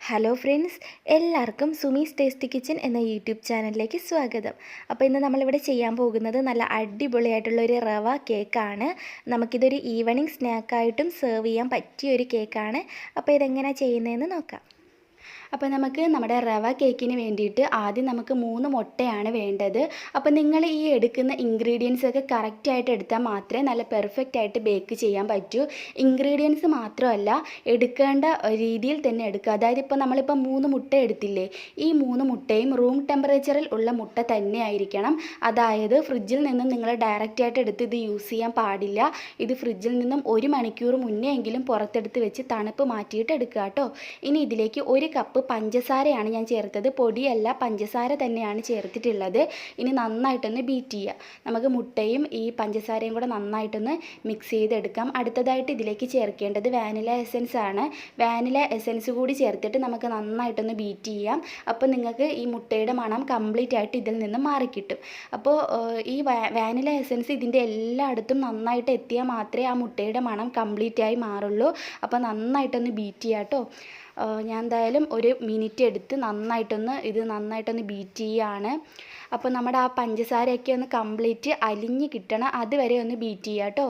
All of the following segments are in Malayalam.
ഹലോ ഫ്രണ്ട്സ്, എല്ലാവർക്കും സുമീസ് ടേസ്റ്റി കിച്ചൻ എന്ന യൂട്യൂബ് ചാനലിലേക്ക് സ്വാഗതം. അപ്പോൾ ഇന്ന് നമ്മളിവിടെ ചെയ്യാൻ പോകുന്നത് നല്ല അടിപൊളിയായിട്ടുള്ളൊരു റവ കേക്കാണ്. നമുക്കിതൊരു ഈവനിങ് സ്നാക്കായിട്ടും സെർവ് ചെയ്യാൻ പറ്റിയൊരു കേക്കാണ്. അപ്പോൾ ഇതെങ്ങനെയാണ് ചെയ്യുന്നതെന്ന് നോക്കാം. അപ്പോൾ നമുക്ക് നമ്മുടെ റവ കേക്കിന് വേണ്ടിയിട്ട് ആദ്യം നമുക്ക് 3 മുട്ടയാണ് വേണ്ടത്. അപ്പോൾ നിങ്ങൾ ഈ എടുക്കുന്ന ഇൻഗ്രീഡിയൻസ് ഒക്കെ കറക്റ്റായിട്ട് എടുത്താൽ മാത്രമേ നല്ല പെർഫെക്റ്റ് ആയിട്ട് ബേക്ക് ചെയ്യാൻ പറ്റൂ. ഇൻഗ്രീഡിയൻസ് മാത്രമല്ല, എടുക്കേണ്ട രീതിയിൽ തന്നെ എടുക്കുക. അതായത് ഇപ്പോൾ നമ്മളിപ്പോൾ 3 മുട്ട എടുത്തില്ലേ, ഈ 3 മുട്ടയും റൂം ടെമ്പറേച്ചറിൽ ഉള്ള മുട്ട തന്നെ ആയിരിക്കണം. അതായത് ഫ്രിഡ്ജിൽ നിന്നും നിങ്ങൾ ഡയറക്റ്റായിട്ട് എടുത്ത് ഇത് യൂസ് ചെയ്യാൻ പാടില്ല. ഇത് ഫ്രിഡ്ജിൽ നിന്നും 1 മണിക്കൂർ മുന്നേ എങ്കിലും പുറത്തെടുത്ത് വെച്ച് തണുപ്പ് മാറ്റിയിട്ട് എടുക്കുക കേട്ടോ. ഇനി ഇതിലേക്ക് 1 കപ്പ് പഞ്ചസാരയാണ് ഞാൻ ചേർത്തത്. പൊടിയല്ല, പഞ്ചസാര തന്നെയാണ് ചേർത്തിട്ടുള്ളത്. ഇനി നന്നായിട്ടൊന്ന് ബീറ്റ് ചെയ്യുക. നമുക്ക് മുട്ടയും ഈ പഞ്ചസാരയും കൂടെ നന്നായിട്ടൊന്ന് മിക്സ് ചെയ്തെടുക്കാം. അടുത്തതായിട്ട് ഇതിലേക്ക് ചേർക്കേണ്ടത് വാനില എസൻസ് ആണ്. വാനില എസൻസ് കൂടി ചേർത്തിട്ട് നമുക്ക് നന്നായിട്ടൊന്ന് ബീറ്റ് ചെയ്യാം. അപ്പോൾ നിങ്ങൾക്ക് ഈ മുട്ടയുടെ മണം കംപ്ലീറ്റ് ആയിട്ട് ഇതിൽ നിന്ന് മാറിക്കിട്ടും. അപ്പോൾ ഈ വാനില എസൻസ് ഇതിൻ്റെ എല്ലായിടത്തും നന്നായിട്ട് എത്തിയാൽ മാത്രമേ ആ മുട്ടയുടെ മണം കംപ്ലീറ്റ് ആയി മാറുള്ളൂ. അപ്പോൾ നന്നായിട്ടൊന്ന് ബീറ്റ് ചെയ്യാം കേട്ടോ. ഞാൻ എന്തായാലും 1 മിനിറ്റ് എടുത്ത് നന്നായിട്ടൊന്ന് ബീറ്റ് ചെയ്യുകയാണ്. അപ്പോൾ നമ്മുടെ ആ പഞ്ചസാരയൊക്കെ ഒന്ന് കംപ്ലീറ്റ് അലിഞ്ഞ് കിട്ടണം, അതുവരെ ഒന്ന് ബീറ്റ് ചെയ്യുക കേട്ടോ.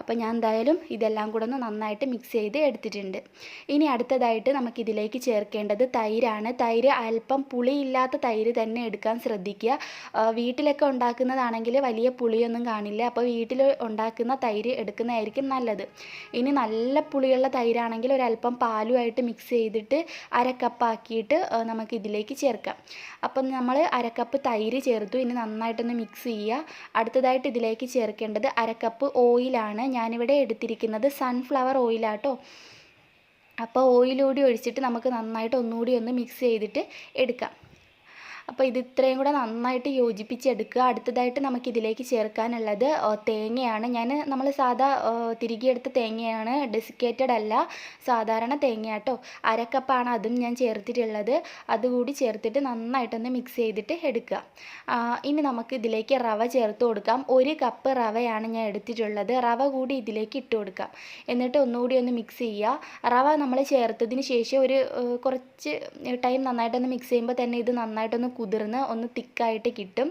അപ്പോൾ ഞാൻ എന്തായാലും ഇതെല്ലാം കൂടെ ഒന്ന് നന്നായിട്ട് മിക്സ് ചെയ്ത് എടുത്തിട്ടുണ്ട്. ഇനി അടുത്തതായിട്ട് നമുക്കിതിലേക്ക് ചേർക്കേണ്ടത് തൈരാണ്. തൈര് അല്പം പുളിയില്ലാത്ത തൈര് തന്നെ എടുക്കാൻ ശ്രദ്ധിക്കുക. വീട്ടിലൊക്കെ ഉണ്ടാക്കുന്നതാണെങ്കിൽ വലിയ പുളിയൊന്നും കാണില്ല. അപ്പോൾ വീട്ടിൽ ഉണ്ടാക്കുന്ന തൈര് എടുക്കുന്നതായിരിക്കും നല്ലത്. ഇനി നല്ല പുളിയുള്ള തൈരാണെങ്കിൽ ഒരല്പം പാലുമായിട്ട് മിക്സ് ചെയ്തിട്ട് 1/2 കപ്പാക്കിയിട്ട് നമുക്കിതിലേക്ക് ചേർക്കാം. അപ്പം നമ്മൾ 1/2 കപ്പ് തൈര് ചേർത്തു. ഇനി നന്നായിട്ടൊന്ന് മിക്സ് ചെയ്യുക. അടുത്തതായിട്ട് ഇതിലേക്ക് ചേർക്കേണ്ടത് 1/2 കപ്പ് ഓയിലാണ്. ഞാനിവിടെ എടുത്തിരിക്കുന്നത് സൺഫ്ലവർ ഓയിലാട്ടോ. അപ്പോൾ ഓയിലൂടി ഒഴിച്ചിട്ട് നമുക്ക് നന്നായിട്ട് ഒന്നുകൂടി ഒന്ന് മിക്സ് ചെയ്തിട്ട് എടുക്കാം. അപ്പോൾ ഇത് ഇത്രയും കൂടെ നന്നായിട്ട് യോജിപ്പിച്ചെടുക്കുക. അടുത്തതായിട്ട് നമുക്കിതിലേക്ക് ചേർക്കാനുള്ളത് തേങ്ങയാണ്. നമ്മൾ സാധാ തിരികെയെടുത്ത തേങ്ങയാണ്, ഡെസിക്കേറ്റഡ് അല്ല, സാധാരണ തേങ്ങ കേട്ടോ. 1/2 കപ്പാണ് അതും ഞാൻ ചേർത്തിട്ടുള്ളത്. അതുകൂടി ചേർത്തിട്ട് നന്നായിട്ടൊന്ന് മിക്സ് ചെയ്തിട്ട് എടുക്കുക. ഇനി നമുക്ക് ഇതിലേക്ക് റവ ചേർത്ത് കൊടുക്കാം. 1 കപ്പ് റവയാണ് ഞാൻ എടുത്തിട്ടുള്ളത്. റവ കൂടി ഇതിലേക്ക് ഇട്ട് കൊടുക്കാം. എന്നിട്ട് ഒന്നുകൂടി ഒന്ന് മിക്സ് ചെയ്യുക. റവ നമ്മൾ ചേർത്തതിന് ശേഷം ഒരു കുറച്ച് ടൈം നന്നായിട്ടൊന്ന് മിക്സ് ചെയ്യുമ്പോൾ തന്നെ ഇത് നന്നായിട്ടൊന്ന് കുതിർന്ന് ഒന്ന് തിക്കായിട്ട് കിട്ടും.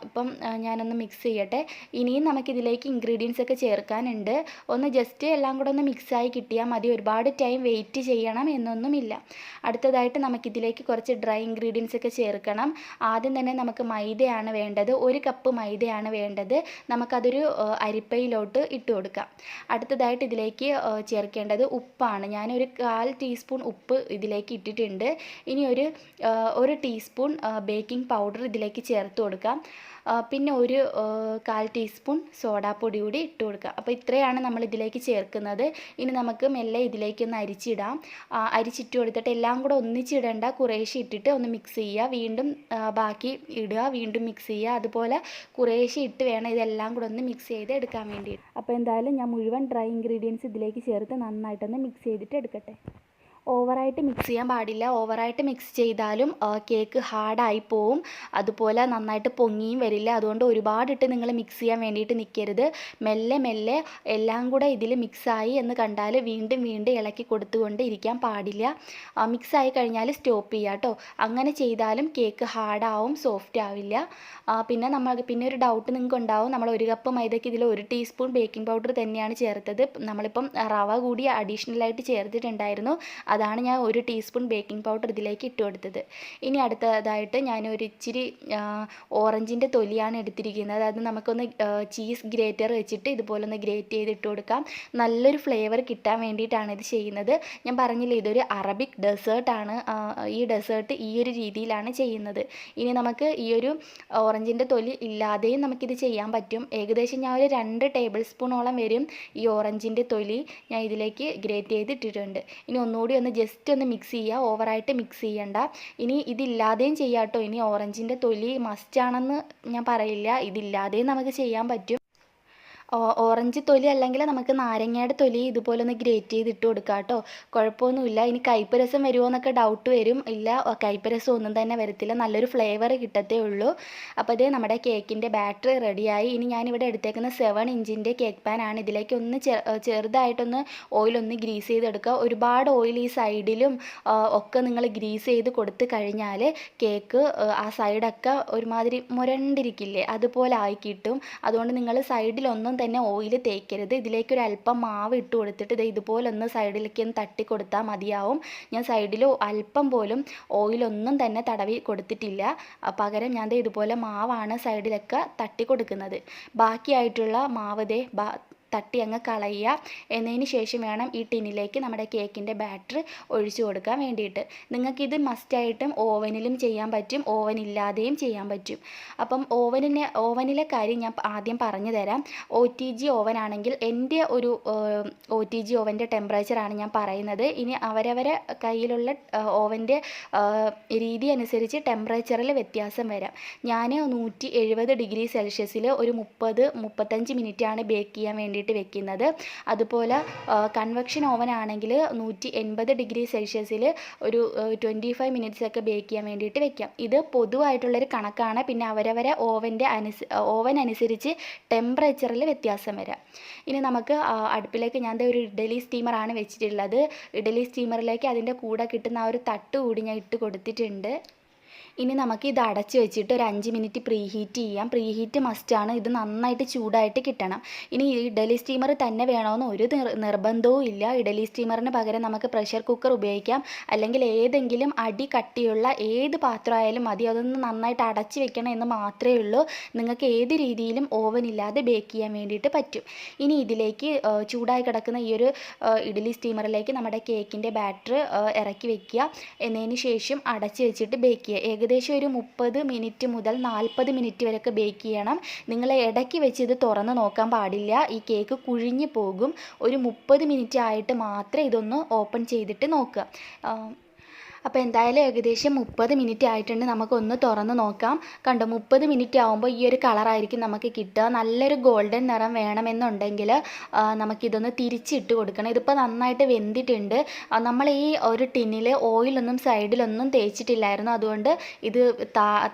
ഇപ്പം ഞാനൊന്ന് മിക്സ് ചെയ്യട്ടെ. ഇനിയും നമുക്കിതിലേക്ക് ഇൻഗ്രീഡിയൻസ് ഒക്കെ ചേർക്കാനുണ്ട്. ഒന്ന് ജസ്റ്റ് എല്ലാം കൂടെ ഒന്ന് മിക്സായി കിട്ടിയാൽ മതി. ഒരുപാട് ടൈം വെയിറ്റ് ചെയ്യണം എന്നൊന്നുമില്ല. അടുത്തതായിട്ട് നമുക്കിതിലേക്ക് കുറച്ച് ഡ്രൈ ഇൻഗ്രീഡിയൻസ് ഒക്കെ ചേർക്കണം. ആദ്യം തന്നെ നമുക്ക് മൈദയാണ് വേണ്ടത്. 1 കപ്പ് മൈദയാണ് വേണ്ടത്. നമുക്കതൊരു അരിപ്പയിലോട്ട് ഇട്ട് കൊടുക്കാം. അടുത്തതായിട്ട് ഇതിലേക്ക് ചേർക്കേണ്ടത് ഉപ്പാണ്. ഞാനൊരു 1/4 ടീസ്പൂൺ ഉപ്പ് ഇതിലേക്ക് ഇട്ടിട്ടുണ്ട്. ഇനി ഒരു ടീസ്പൂൺ ബേക്കിംഗ് പൗഡർ ഇതിലേക്ക് ചേർത്ത് കൊടുക്കാം. പിന്നെ ഒരു 1/4 ടീസ്പൂൺ സോഡാപ്പൊടി കൂടി ഇട്ട് കൊടുക്കുക. അപ്പോൾ ഇത്രയാണ് നമ്മൾ ഇതിലേക്ക് ചേർക്കുന്നത്. ഇനി നമുക്ക് മെല്ലെ ഇതിലേക്കൊന്ന് അരിച്ചിടാം. അരിച്ചിട്ട് കൊടുത്തിട്ട് എല്ലാം കൂടെ ഒന്നിച്ചിടേണ്ട, കുറേശ്ശെ ഇട്ടിട്ട് ഒന്ന് മിക്സ് ചെയ്യുക. വീണ്ടും ബാക്കി ഇടുക, വീണ്ടും മിക്സ് ചെയ്യുക. അതുപോലെ കുറേശ്ശെ ഇട്ട് വേണം ഇതെല്ലാം കൂടെ ഒന്ന് മിക്സ് ചെയ്ത് എടുക്കാൻ വേണ്ടിയിട്ട്. അപ്പോൾ എന്തായാലും ഞാൻ മുഴുവൻ ഡ്രൈ ഇൻഗ്രീഡിയൻസ് ഇതിലേക്ക് ചേർത്ത് നന്നായിട്ടൊന്ന് മിക്സ് ചെയ്തിട്ട് എടുക്കട്ടെ. ഓവറായിട്ട് മിക്സ് ചെയ്യാൻ പാടില്ല. ഓവറായിട്ട് മിക്സ് ചെയ്താലും കേക്ക് ഹാർഡായി പോവും. അതുപോലെ നന്നായിട്ട് പൊങ്ങിയും വരില്ല. അതുകൊണ്ട് ഒരുപാടിട്ട് നിങ്ങൾ മിക്സ് ചെയ്യാൻ വേണ്ടിയിട്ട് നിൽക്കരുത്. മെല്ലെ മെല്ലെ എല്ലാം കൂടെ ഇതിൽ മിക്സായി എന്ന് കണ്ടാൽ വീണ്ടും ഇളക്കി കൊടുത്തുകൊണ്ട് ഇരിക്കാൻ പാടില്ല. മിക്സായി കഴിഞ്ഞാൽ സ്റ്റോപ്പ് ചെയ്യുക കേട്ടോ. അങ്ങനെ ചെയ്താലും കേക്ക് ഹാർഡാവും, സോഫ്റ്റ് ആവില്ല. പിന്നെ ഒരു ഡൗട്ട് നിങ്ങൾക്ക് ഉണ്ടാവും. നമ്മൾ 1 കപ്പ് മൈദയ്ക്ക് ഇതിൽ 1 ടീസ്പൂൺ ബേക്കിംഗ് പൗഡർ തന്നെയാണ് ചേർത്തത്. നമ്മളിപ്പം റവ കൂടി അഡീഷണലായിട്ട് ചേർത്തിട്ടുണ്ടായിരുന്നു. അതാണ് ഞാൻ 1 ടീസ്പൂൺ ബേക്കിംഗ് പൗഡർ ഇതിലേക്ക് ഇട്ട് കൊടുത്തത്. ഇനി അടുത്തതായിട്ട് ഞാൻ ഒരു ഇച്ചിരി ഓറഞ്ചിൻ്റെ തൊലിയാണ് എടുത്തിരിക്കുന്നത്. അത് നമുക്കൊന്ന് ചീസ് ഗ്രേറ്റർ വെച്ചിട്ട് ഇതുപോലെ ഒന്ന് ഗ്രേറ്റ് ചെയ്ത് ഇട്ട് കൊടുക്കാം. നല്ലൊരു ഫ്ലേവർ കിട്ടാൻ വേണ്ടിയിട്ടാണ് ഇത് ചെയ്യുന്നത്. ഞാൻ പറഞ്ഞില്ലേ, ഇതൊരു അറബിക് ഡെസേർട്ടാണ്. ഈ ഡെസേർട്ട് ഈ ഒരു രീതിയിലാണ് ചെയ്യുന്നത്. ഇനി നമുക്ക് ഈ ഒരു ഓറഞ്ചിൻ്റെ തൊലി ഇല്ലാതെയും നമുക്കിത് ചെയ്യാൻ പറ്റും. ഏകദേശം ഞാൻ ഒരു 2 ടേബിൾ സ്പൂണോളം വരും ഈ ഓറഞ്ചിൻ്റെ തൊലി ഞാൻ ഇതിലേക്ക് ഗ്രേറ്റ് ചെയ്ത് ഇട്ടിട്ടുണ്ട്. ഇനി ഒന്നുകൂടി ഒന്ന് ജസ്റ്റ് ഒന്ന് മിക്സ് ചെയ്യുക. ഓവറായിട്ട് മിക്സ് ചെയ്യണ്ട. ഇനി ഇതില്ലാതെയും ചെയ്യാം കേട്ടോ. ഇനി ഓറഞ്ചിൻ്റെ തൊലി മസ്റ്റാണെന്ന് ഞാൻ പറയില്ല, ഇതില്ലാതെയും നമുക്ക് ചെയ്യാൻ പറ്റും. ഓറഞ്ച് തൊലി അല്ലെങ്കിൽ നമുക്ക് നാരങ്ങയുടെ തൊലി ഇതുപോലെ ഒന്ന് ഗ്രേറ്റ് ചെയ്ത് ഇട്ട് കൊടുക്കാം കേട്ടോ. കുഴപ്പമൊന്നുമില്ല. ഇനി കയ്പ്പ് രസം വരുമോ എന്നൊക്കെ ഡൗട്ട് വരും. ഇല്ല, കയ്പ്പ് രസം ഒന്നും തന്നെ വരത്തില്ല. നല്ലൊരു ഫ്ലേവർ കിട്ടത്തേ ഉള്ളൂ. അപ്പോൾ ഇത് നമ്മുടെ കേക്കിൻ്റെ ബാറ്ററി റെഡിയായി. ഇനി ഞാനിവിടെ എടുത്തേക്കുന്ന 7 ഇഞ്ചിൻ്റെ കേക്ക് പാനാണ്. ഇതിലേക്ക് ഒന്ന് ചെറുതായിട്ടൊന്ന് ഓയിലൊന്ന് ഗ്രീസ് ചെയ്തെടുക്കുക. ഒരുപാട് ഓയിൽ ഈ സൈഡിലും ഒക്കെ നിങ്ങൾ ഗ്രീസ് ചെയ്ത് കൊടുത്ത് കഴിഞ്ഞാൽ കേക്ക് ആ സൈഡൊക്കെ ഒരുമാതിരി മുരണ്ടിരിക്കില്ലേ, അതുപോലെ ആയി കിട്ടും. അതുകൊണ്ട് നിങ്ങൾ സൈഡിലൊന്നും തന്നെ ഓയിൽ തേക്കരുത്. ഇതിലേക്ക് ഒരു അല്പം മാവ് ഇട്ട് കൊടുത്തിട്ട് ഇത് ഇതുപോലൊന്ന് സൈഡിലേക്ക് ഒന്ന് തട്ടി കൊടുത്താൽ മതിയാവും. ഞാൻ സൈഡിൽ അല്പം പോലും ഓയിലൊന്നും തന്നെ തടവി കൊടുത്തിട്ടില്ല. പകരം ഞാൻ ഇതുപോലെ മാവാണ് സൈഡിലൊക്കെ തട്ടി കൊടുക്കുന്നത്. ബാക്കിയായിട്ടുള്ള മാവ് തട്ടി അങ്ങ് കളയുക. എന്നതിന് ശേഷം വേണം ഈ ടിന്നിലേക്ക് നമ്മുടെ കേക്കിൻ്റെ ബാറ്റർ ഒഴിച്ചു കൊടുക്കാൻ വേണ്ടിയിട്ട്. നിങ്ങൾക്കിത് മസ്റ്റായിട്ടും ഓവനിലും ചെയ്യാൻ പറ്റും, ഓവനില്ലാതെയും ചെയ്യാൻ പറ്റും. അപ്പം ഓവനിലെ കാര്യം ഞാൻ ആദ്യം പറഞ്ഞു തരാം. OTG ഓവൻ ആണെങ്കിൽ എൻ്റെ ഒരു OTG ഓവൻ്റെ ടെമ്പറേച്ചറാണ് ഞാൻ പറയുന്നത്. ഇനി അവരവരെ കയ്യിലുള്ള ഓവൻ്റെ രീതി അനുസരിച്ച് ടെമ്പറേച്ചറിൽ വ്യത്യാസം വരാം. ഞാൻ 170 ഡിഗ്രി സെൽഷ്യസിൽ ഒരു 30-35 മിനിറ്റാണ് ബേക്ക് ചെയ്യാൻ വേണ്ടിയിട്ട് വെക്കുന്നത്. അതുപോലെ കൺവെക്ഷൻ ഓവൻ ആണെങ്കിൽ 180 ഡിഗ്രി സെൽഷ്യസിൽ ഒരു 25 മിനിറ്റ്സ് ഒക്കെ ബേക്ക് ചെയ്യാൻ വേണ്ടിയിട്ട് വെക്കാം. ഇത് പൊതുവായിട്ടുള്ളൊരു കണക്കാണ്. പിന്നെ അവരവരെ ഓവൻ അനുസരിച്ച് ടെമ്പറേച്ചറിൽ വ്യത്യാസം വരാം. ഇനി നമുക്ക് അടുപ്പിലേക്ക് ഞാൻ ഒരു ഇഡ്ഡലി സ്റ്റീമറാണ് വെച്ചിട്ടുള്ളത്. ഇഡ്ഡലി സ്റ്റീമറിലേക്ക് അതിൻ്റെ കൂടെ കിട്ടുന്ന ആ ഒരു തട്ട് കൂടി ഞാൻ ഇട്ട് കൊടുത്തിട്ടുണ്ട്. ഇനി നമുക്ക് ഇത് അടച്ച് വെച്ചിട്ട് ഒരു 5 മിനിറ്റ് പ്രീഹീറ്റ് ചെയ്യാം. പ്രീഹീറ്റ് മസ്റ്റാണ്. ഇത് നന്നായിട്ട് ചൂടായിട്ട് കിട്ടണം. ഇനി ഇഡലി സ്റ്റീമർ തന്നെ വേണമെന്ന് ഒരു നിർബന്ധവും ഇല്ല. ഇഡലി സ്റ്റീമറിന് പകരം നമുക്ക് പ്രഷർ കുക്കർ ഉപയോഗിക്കാം. അല്ലെങ്കിൽ ഏതെങ്കിലും അടി കട്ടിയുള്ള ഏത് പാത്രമായാലും മതി. അതൊന്ന് നന്നായിട്ട് അടച്ച് വെക്കണം എന്ന് മാത്രമേ ഉള്ളൂ. നിങ്ങൾക്ക് ഏത് രീതിയിലും ഓവൻ ഇല്ലാതെ ബേക്ക് ചെയ്യാൻ വേണ്ടിയിട്ട് പറ്റും. ഇനി ഇതിലേക്ക് ചൂടായി കിടക്കുന്ന ഈ ഒരു ഇഡലി സ്റ്റീമറിലേക്ക് നമ്മുടെ കേക്കിൻ്റെ ബാറ്റർ ഇറക്കി വെക്കുക. എന്നതിന് ശേഷം അടച്ച് വെച്ചിട്ട് ബേക്ക് ചെയ്യുക. ഏകദേശം ഒരു 30 മിനിറ്റ് മുതൽ 40 മിനിറ്റ് വരെയൊക്കെ ബേക്ക് ചെയ്യണം. നിങ്ങൾ ഇടയ്ക്ക് വെച്ച് ഇത് തുറന്ന് നോക്കാൻ പാടില്ല. ഈ കേക്ക് കുഴിഞ്ഞു പോകും. ഒരു 30 മിനിറ്റ് ആയിട്ട് മാത്രമേ ഇതൊന്ന് ഓപ്പൺ ചെയ്തിട്ട് നോക്കുക. അപ്പോൾ എന്തായാലും ഏകദേശം 30 മിനിറ്റ് ആയിട്ടുണ്ട്. നമുക്കൊന്ന് തുറന്ന് നോക്കാം. കണ്ടോ, 30 മിനിറ്റ് ആകുമ്പോൾ ഈ ഒരു കളറായിരിക്കും നമുക്ക് കിട്ടുക. നല്ലൊരു ഗോൾഡൻ നിറം വേണമെന്നുണ്ടെങ്കിൽ നമുക്കിതൊന്ന് തിരിച്ചിട്ട് കൊടുക്കണം. ഇതിപ്പോൾ നന്നായിട്ട് വെന്തിട്ടുണ്ട്. നമ്മൾ ഈ ഒരു ടിന്നിൽ ഓയിലൊന്നും സൈഡിലൊന്നും തേച്ചിട്ടില്ലായിരുന്നു. അതുകൊണ്ട് ഇത്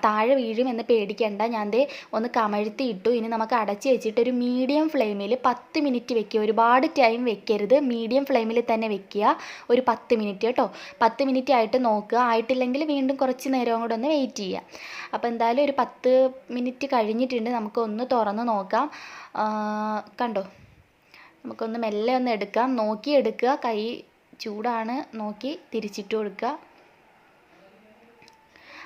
താഴെ വീഴുമെന്ന് പേടിക്കേണ്ട. ഞാൻ ഒന്ന് കമഴ്ത്തി ഇട്ടു. ഇനി നമുക്ക് അടച്ച് വെച്ചിട്ട് ഒരു മീഡിയം ഫ്ലെയിമിൽ 10 മിനിറ്റ് വെക്കുക. ഒരുപാട് ടൈം വെക്കരുത്, മീഡിയം ഫ്ലെയിമിൽ തന്നെ വെക്കുക. ഒരു 10 മിനിറ്റ് കേട്ടോ. 10 മിനിറ്റ് ആയിട്ട് നോക്കുക. ആയിട്ടില്ലെങ്കിൽ വീണ്ടും കുറച്ച് നേരം കൂടെ ഒന്ന് വെയിറ്റ് ചെയ്യുക. അപ്പോൾ എന്തായാലും ഒരു 10 മിനിറ്റ് കഴിഞ്ഞിട്ടുണ്ട്. നമുക്കൊന്ന് തുറന്ന് നോക്കാം. കണ്ടോ, നമുക്കൊന്ന് മെല്ലെ ഒന്ന് എടുക്കാം. നോക്കി എടുക്കുക. കൈ ചൂടാണ്, നോക്കി തിരിച്ചിട്ട് കൊടുക്കുക.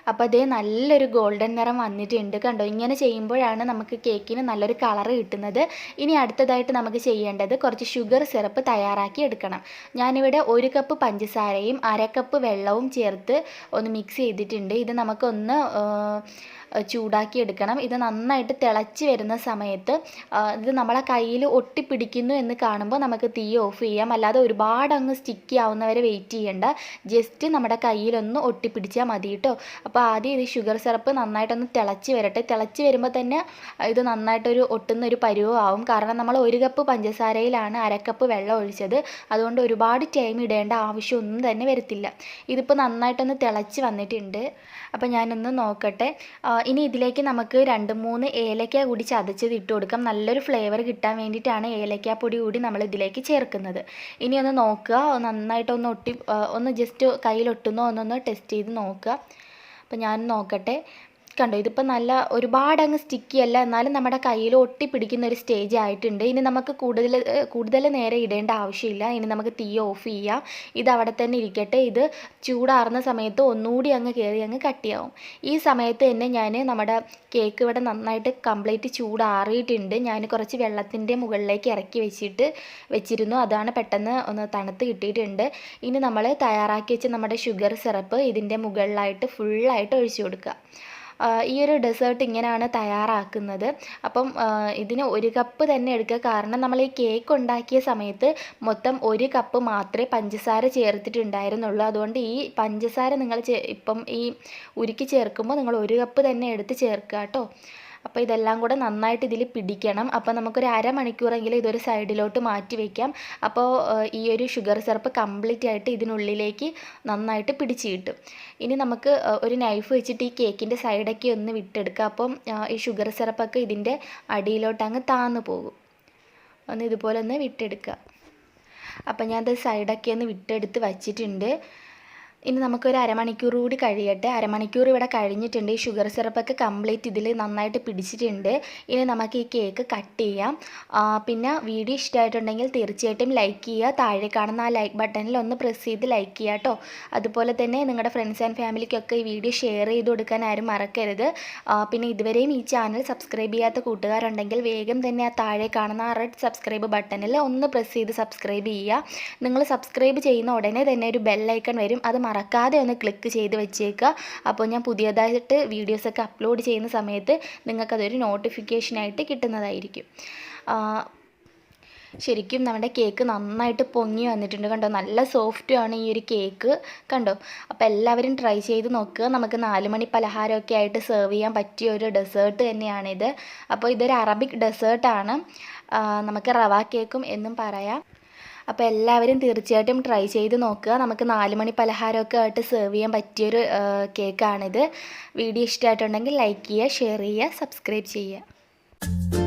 അപ്പോൾ അതേ നല്ലൊരു ഗോൾഡൻ നിറം വന്നിട്ടുണ്ട്. കണ്ടോ, ഇങ്ങനെ ചെയ്യുമ്പോഴാണ് നമുക്ക് കേക്കിന് നല്ലൊരു കളറ് കിട്ടുന്നത്. ഇനി അടുത്തതായിട്ട് നമുക്ക് ചെയ്യേണ്ടത് കുറച്ച് ഷുഗർ സിറപ്പ് തയ്യാറാക്കി എടുക്കണം. ഞാനിവിടെ 1 കപ്പ് പഞ്ചസാരയും 1/2 കപ്പ് വെള്ളവും ചേർത്ത് ഒന്ന് മിക്സ് ചെയ്തിട്ടുണ്ട്. ഇത് നമുക്കൊന്ന് ചൂടാക്കി എടുക്കണം. ഇത് നന്നായിട്ട് തിളച്ച് വരുന്ന സമയത്ത് ഇത് നമ്മളെ കയ്യിൽ ഒട്ടിപ്പിടിക്കുന്നു എന്ന് കാണുമ്പോൾ നമുക്ക് തീ ഓഫ് ചെയ്യാം. അല്ലാതെ ഒരുപാട് അങ്ങ് സ്റ്റിക്കി ആവുന്നവരെ വെയിറ്റ് ചെയ്യേണ്ട. ജസ്റ്റ് നമ്മുടെ കയ്യിലൊന്ന് ഒട്ടിപ്പിടിച്ചാൽ മതി കേട്ടോ. അപ്പോൾ ആദ്യം ഇത് ഷുഗർ സിറപ്പ് നന്നായിട്ടൊന്ന് തിളച്ച് വരട്ടെ. തിളച്ച് വരുമ്പോൾ തന്നെ ഇത് നന്നായിട്ടൊരു ഒട്ടുന്നൊരു പരുവമാവും. കാരണം നമ്മൾ 1 കപ്പ് പഞ്ചസാരയിലാണ് 1/2 കപ്പ് വെള്ളം ഒഴിച്ചത്. അതുകൊണ്ട് ഒരുപാട് ടൈം ഇടേണ്ട ആവശ്യമൊന്നും തന്നെ വരത്തില്ല. ഇതിപ്പോൾ നന്നായിട്ടൊന്ന് തിളച്ച് വന്നിട്ടുണ്ട്. അപ്പോൾ ഞാനൊന്ന് നോക്കട്ടെ. ഇനി ഇതിലേക്ക് നമുക്ക് 2-3 ഏലക്ക കൂടി ചതച്ചത് ഇട്ട് കൊടുക്കാം. നല്ലൊരു ഫ്ലേവർ കിട്ടാൻ വേണ്ടിയിട്ടാണ് ഏലക്കാപ്പൊടി കൂടി നമ്മൾ ഇതിലേക്ക് ചേർക്കുന്നത്. ഇനി ഒന്ന് നോക്കുക. നന്നായിട്ടൊന്ന് ഒന്ന് ജസ്റ്റ് കയ്യിലൊട്ടുന്നോ എന്നൊന്ന് ടെസ്റ്റ് ചെയ്ത് നോക്കുക. അപ്പോൾ ഞാൻ നോക്കട്ടെ. കണ്ടോ, ഇതിപ്പോൾ നല്ല ഒരുപാട് അങ്ങ് സ്റ്റിക്കി അല്ല, എന്നാലും നമ്മുടെ കയ്യിൽ ഒട്ടിപ്പിടിക്കുന്ന ഒരു സ്റ്റേജ് ആയിട്ടുണ്ട്. ഇനി നമുക്ക് കൂടുതൽ നേരം ഇടേണ്ട ആവശ്യമില്ല. ഇനി നമുക്ക് തീ ഓഫ് ചെയ്യാം. ഇത് അവിടെ തന്നെ ഇരിക്കട്ടെ. ഇത് ചൂടാറുന്ന സമയത്ത് ഒന്നുകൂടി അങ്ങ് കയറി അങ്ങ് കട്ടിയാവും. ഈ സമയത്ത് തന്നെ ഞാൻ നമ്മുടെ കേക്ക് ഇവിടെ നന്നായിട്ട് കംപ്ലീറ്റ് ചൂടാറിയിട്ടുണ്ട്. ഞാൻ കുറച്ച് വെള്ളത്തിൻ്റെ മുകളിലേക്ക് ഇറക്കി വെച്ചിരുന്നു. അതാണ് പെട്ടെന്ന് ഒന്ന് തണുത്ത് കിട്ടിയിട്ടുണ്ട്. ഇനി നമ്മൾ തയ്യാറാക്കി വെച്ച നമ്മുടെ ഷുഗർ സിറപ്പ് ഇതിൻ്റെ മുകളിലായിട്ട് ഫുള്ളായിട്ട് ഒഴിച്ചു കൊടുക്കുക. ഈ ഒരു ഡെസേർട്ട് ഇങ്ങനെയാണ് തയ്യാറാക്കുന്നത്. അപ്പം ഇതിന് 1 കപ്പ് തന്നെ എടുക്കുക. കാരണം നമ്മൾ ഈ കേക്ക് ഉണ്ടാക്കിയ സമയത്ത് മൊത്തം 1 കപ്പ് മാത്രമേ പഞ്ചസാര ചേർത്തിട്ടുണ്ടായിരുന്നുള്ളൂ. അതുകൊണ്ട് ഈ പഞ്ചസാര നിങ്ങൾ ഇപ്പം ഈ ഉരുക്കി ചേർക്കുമ്പോൾ നിങ്ങൾ 1 കപ്പ് തന്നെ എടുത്ത് ചേർക്കുക കേട്ടോ. അപ്പോൾ ഇതെല്ലാം കൂടെ നന്നായിട്ട് ഇതിൽ പിടിക്കണം. അപ്പോൾ നമുക്കൊരു അരമണിക്കൂറെങ്കിലും ഇതൊരു സൈഡിലോട്ട് മാറ്റി വയ്ക്കാം. അപ്പോൾ ഈ ഒരു ഷുഗർ സിറപ്പ് കംപ്ലീറ്റ് ആയിട്ട് ഇതിനുള്ളിലേക്ക് നന്നായിട്ട് പിടിച്ച് കിട്ടും. ഇനി നമുക്ക് ഒരു നൈഫ് വെച്ചിട്ട് ഈ കേക്കിൻ്റെ സൈഡൊക്കെ ഒന്ന് വിട്ടെടുക്കാം. അപ്പം ഈ ഷുഗർ സിറപ്പൊക്കെ ഇതിൻ്റെ അടിയിലോട്ട് അങ്ങ് താന്നു പോകും. ഒന്ന് ഇതുപോലെ ഒന്ന് വിട്ടെടുക്കുക. അപ്പം ഞാനത് സൈഡൊക്കെ ഒന്ന് വിട്ടെടുത്ത് വച്ചിട്ടുണ്ട്. ഇനി നമുക്കൊരു അരമണിക്കൂർ കൂടി കഴിയട്ടെ. അരമണിക്കൂർ ഇവിടെ കഴിഞ്ഞിട്ടുണ്ട്. ഈ ഷുഗർ സിറപ്പൊക്കെ കംപ്ലീറ്റ് ഇതിൽ നന്നായിട്ട് പിടിച്ചിട്ടുണ്ട്. ഇനി നമുക്ക് ഈ കേക്ക് കട്ട് ചെയ്യാം. പിന്നെ വീഡിയോ ഇഷ്ടമായിട്ടുണ്ടെങ്കിൽ തീർച്ചയായിട്ടും ലൈക്ക് ചെയ്യുക. താഴെ കാണുന്ന ആ ലൈക്ക് ബട്ടണിൽ ഒന്ന് പ്രസ് ചെയ്ത് ലൈക്ക് ചെയ്യുക കേട്ടോ. അതുപോലെ തന്നെ നിങ്ങളുടെ ഫ്രണ്ട്സ് ആൻഡ് ഫാമിലിക്കൊക്കെ ഈ വീഡിയോ ഷെയർ ചെയ്ത് കൊടുക്കാൻ ആരും മറക്കരുത്. പിന്നെ ഇതുവരെയും ഈ ചാനൽ സബ്സ്ക്രൈബ് ചെയ്യാത്ത കൂട്ടുകാരുണ്ടെങ്കിൽ വേഗം തന്നെ ആ താഴെ കാണുന്ന ആ റെഡ് സബ്സ്ക്രൈബ് ബട്ടണിൽ ഒന്ന് പ്രസ് ചെയ്ത് സബ്സ്ക്രൈബ് ചെയ്യുക. നിങ്ങൾ സബ്സ്ക്രൈബ് ചെയ്യുന്ന ഉടനെ തന്നെ ഒരു ബെല്ലൈക്കൺ വരും. അത് മറക്കാതെ ഒന്ന് ക്ലിക്ക് ചെയ്ത് വെച്ചേക്കുക. അപ്പോൾ ഞാൻ പുതിയതായിട്ട് വീഡിയോസൊക്കെ അപ്ലോഡ് ചെയ്യുന്ന സമയത്ത് നിങ്ങൾക്കതൊരു നോട്ടിഫിക്കേഷനായിട്ട് കിട്ടുന്നതായിരിക്കും. ശരിക്കും നമ്മുടെ കേക്ക് നന്നായിട്ട് പൊങ്ങി വന്നിട്ടുണ്ട് കണ്ടോ. നല്ല സോഫ്റ്റുമാണ് ഈ ഒരു കേക്ക് കണ്ടോ. അപ്പോൾ എല്ലാവരും ട്രൈ ചെയ്ത് നോക്കുക. നമുക്ക് 4 മണി പലഹാരമൊക്കെ ആയിട്ട് സെർവ് ചെയ്യാൻ പറ്റിയ ഒരു ഡെസേർട്ട് തന്നെയാണിത്. അപ്പോൾ ഇതൊരു അറബിക് ഡെസേർട്ടാണ്. നമുക്ക് റവ കേക്കും എന്നും പറയാം. അപ്പോൾ എല്ലാവരും തീർച്ചയായിട്ടും ട്രൈ ചെയ്ത് നോക്കുക. നമുക്ക് 4 മണി പലഹാരമൊക്കെ ആയിട്ട് സെർവ് ചെയ്യാൻ പറ്റിയൊരു കേക്കാണിത്. വീഡിയോ ഇഷ്ടമായിട്ടുണ്ടെങ്കിൽ ലൈക്ക് ചെയ്യുക, ഷെയർ ചെയ്യുക, സബ്സ്ക്രൈബ് ചെയ്യുക.